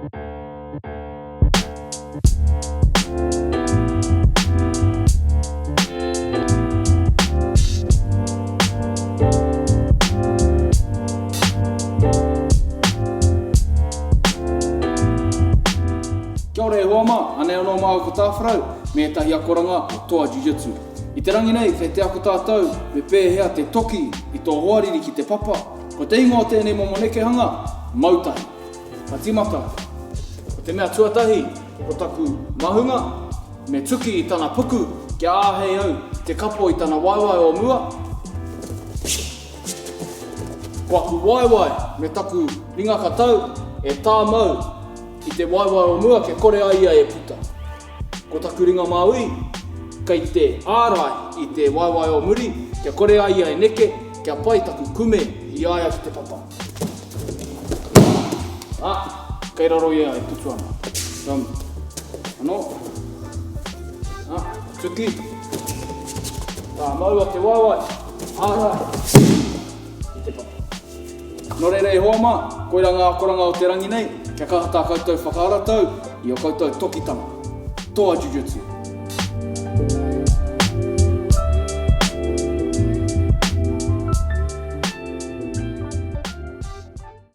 Kia ora e hoama, ane anō mā ko tāwharau, me tahi akoranga o toa jiu-jitsu. I te rangi nei, kei te ako tātou, me pēhea te toki i tō hoariri ki te papa. Ko te ingoa tēnei momonekehanga, mautahi. Ka timata, ko te mea tuatahi, ko taku mahunga, me tuki i tana puku, kia āhei au, te kapo i tana waiwai o mua. Ko aku waiwai, me taku ringa katau, e tā mau, i te waiwai o mua, ke kore aia e puta. Ko taku ringa maui, kei te ārai i te waiwai o muri, kia kore aia e neke, kia pai taku kume i aia ki te papa. Kei raro ia e tutu ana. Ano. Tuki. Tā mau a te waiwai, ārai i te papa. Nō reira e hoama, koira ngā akoranga o te rangi nei, kia kahata koutou whakaaratau i o koutou tokitanga. Toa Jiu-Jitsu.